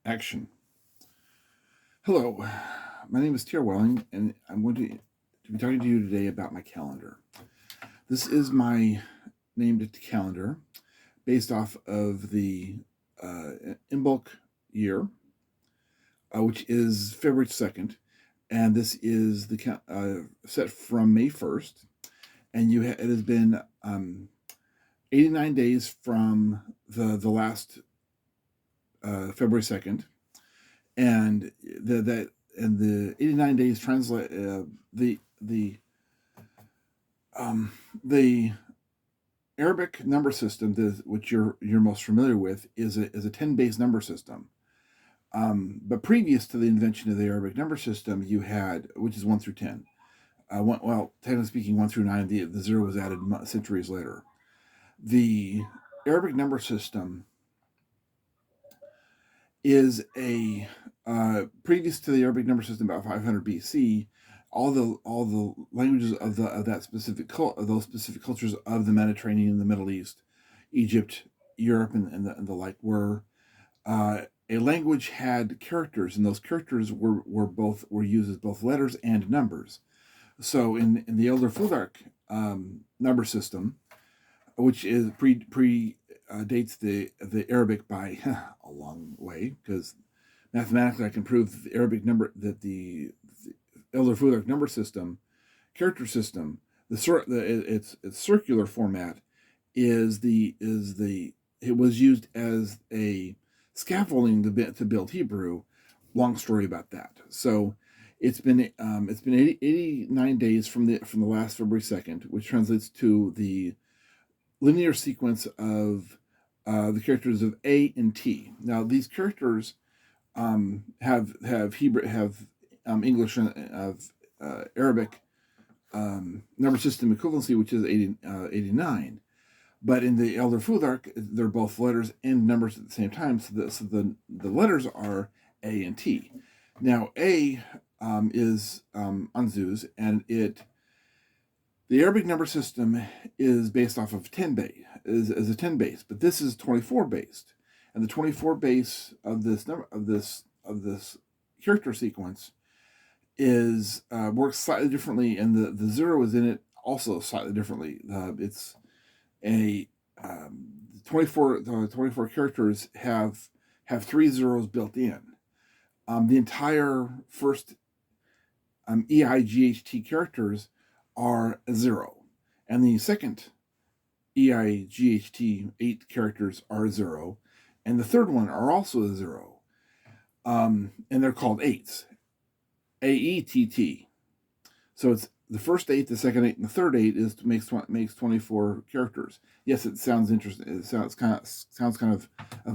Action. Hello, my name is Tier Welling, and I'm going to be talking to you today about my calendar. This is my named calendar based off of the Imbulc year, which is February 2nd, and this is the set from May 1st, and it has been 89 days from the last February 2nd, and the 89 days translate the Arabic number system, which you're most familiar with, is a 10 base number system. But previous to the invention of the Arabic number system, you had, which is 1 through 10. Technically speaking, 1 through 9. The zero was added centuries later. The Arabic number system is a previous to the Arabic number system, about 500 BC. All the languages of those specific cultures of the Mediterranean and the Middle East, Egypt, Europe, and the like were a language had characters, and those characters were used as both letters and numbers. So in the Elder Futhark number system, which is dates the Arabic by a long way, because mathematically I can prove that the Arabic number that the Elder Futhark number system, character system, its circular format it was used as a scaffolding to build Hebrew. Long story about that. So it's been 89 days from the last February 2nd, which translates to the linear sequence of the characters of A and T. Now these characters have English of Arabic number system equivalency, which is 89. But in the Elder Futhark, they're both letters and numbers at the same time. So the letters are A and T. Now A is Anzuz, and the Arabic number system is based off of 10 base, is a 10 base, but this is 24 based, and the 24 base of this character sequence is works slightly differently, and the zero is in it also slightly differently. It's a 24 characters have 3 zeros built in. The entire first EIGHT characters are a 0, and the second EIGHT 8 characters are a 0, and the third one are also a 0, and they're called 8s, AETT. So it's the first 8, the second 8, and the third 8 makes 24 characters. Yes, it sounds interesting. It sounds kind of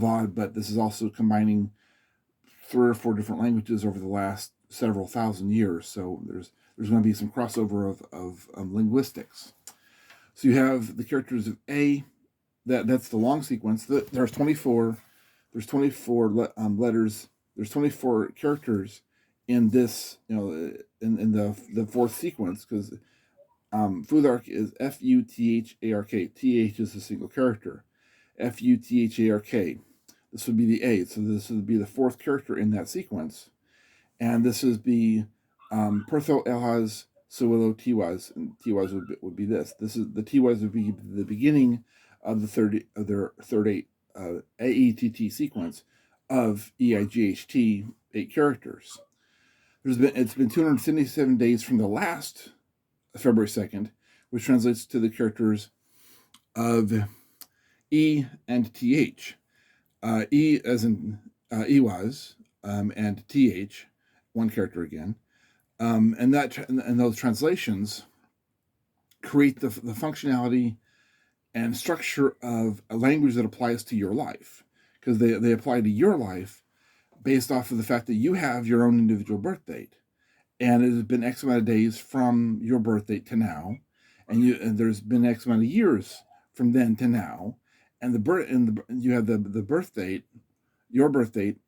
odd, but this is also combining 3 or 4 different languages over the last several thousand years. So there's going to be some crossover of linguistics. So you have the characters of A. That's the long sequence. There's 24. There's 24 letters. There's 24 characters in this, in the fourth sequence, because Futhark is Futhark. TH is a single character. Futhark. This would be the A. So this would be the fourth character in that sequence, and this is the Pertho Elhaz Sowilo Tiwaz, and Tiwaz would be this. This is the Tiwaz would be the beginning of their third 8 AETT sequence of EIGHT 8 characters. It's been 277 days from the last February 2nd, which translates to the characters of E and TH. E as in Ewaz, and TH, one character again. And those translations create the functionality and structure of a language that applies to your life, because they apply to your life based off of the fact that you have your own individual birth date, and it has been X amount of days from your birth date to now, and there's been X amount of years from then to now, and you have the birth date, your birth date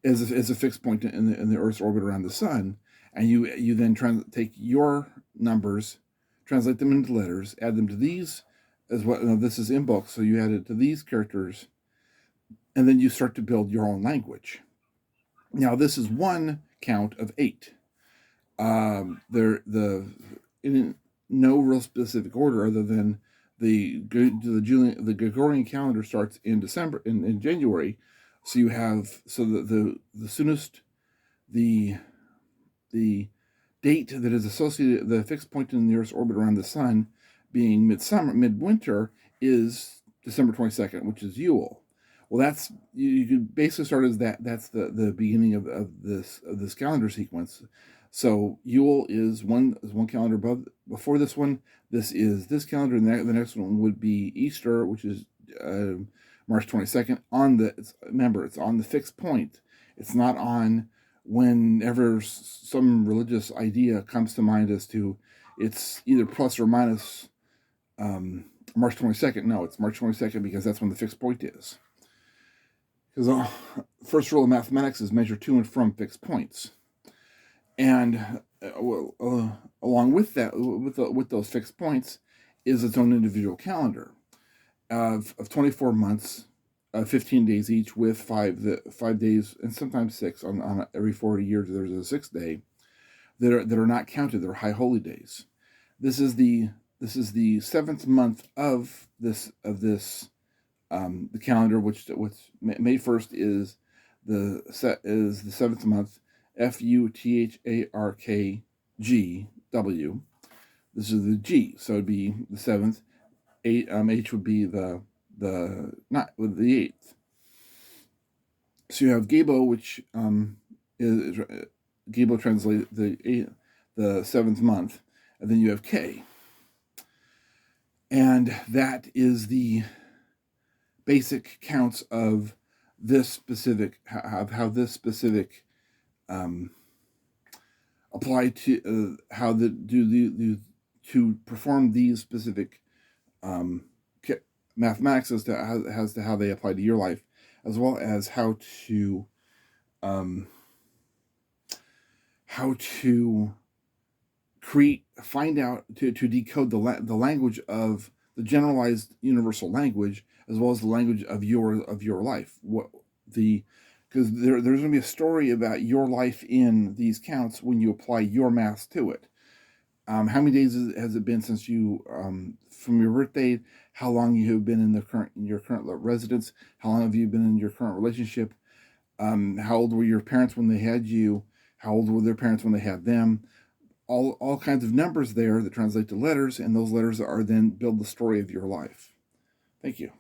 is a fixed point in the Earth's orbit around the sun, and you then take your numbers, translate them into letters, add them to these as well. This is Imbulc, so you add it to these characters, and then you start to build your own language. Now, this is one count of 8. In no real specific order other than the Gregorian calendar starts in December in January, so you have the soonest the date that is associated, the fixed point in the Earth's orbit around the sun being midwinter, is December 22nd, which is Yule. Well, that's you could basically start as that. That's the beginning of this calendar sequence. So Yule is one calendar before this one. This is this calendar, and the next one would be Easter, which is March 22nd. Remember, it's on the fixed point. It's not on whenever some religious idea comes to mind as to it's either plus or minus March 22nd. No, it's March 22nd because that's when the fixed point is. Because the first rule of mathematics is measure to and from fixed points. And along with that, with those fixed points, is its own individual calendar of 24 months, 15 days each, with 5 days and sometimes 6 on every 40 years. There's a 6th day that are not counted. They're high holy days. This is the 7th month of the calendar, which May 1st is the 7th month. Futharkgw. This is the G, so it'd be the 7th. H would be the 8th. So you have Gabo, which is Gabo translates the 7th month, and then you have K, and that is the basic counts of this specific how this specific apply to how to perform these specific mathematics as to how they apply to your life, as well as how to find out to decode the language of the generalized universal language, as well as the language of your life. Because there's going to be a story about your life in these counts when you apply your math to it. How many days has it been since you, from your birth date? How long you have been in your current residence? How long have you been in your current relationship? How old were your parents when they had you? How old were their parents when they had them? All kinds of numbers there that translate to letters, and those letters are then build the story of your life. Thank you.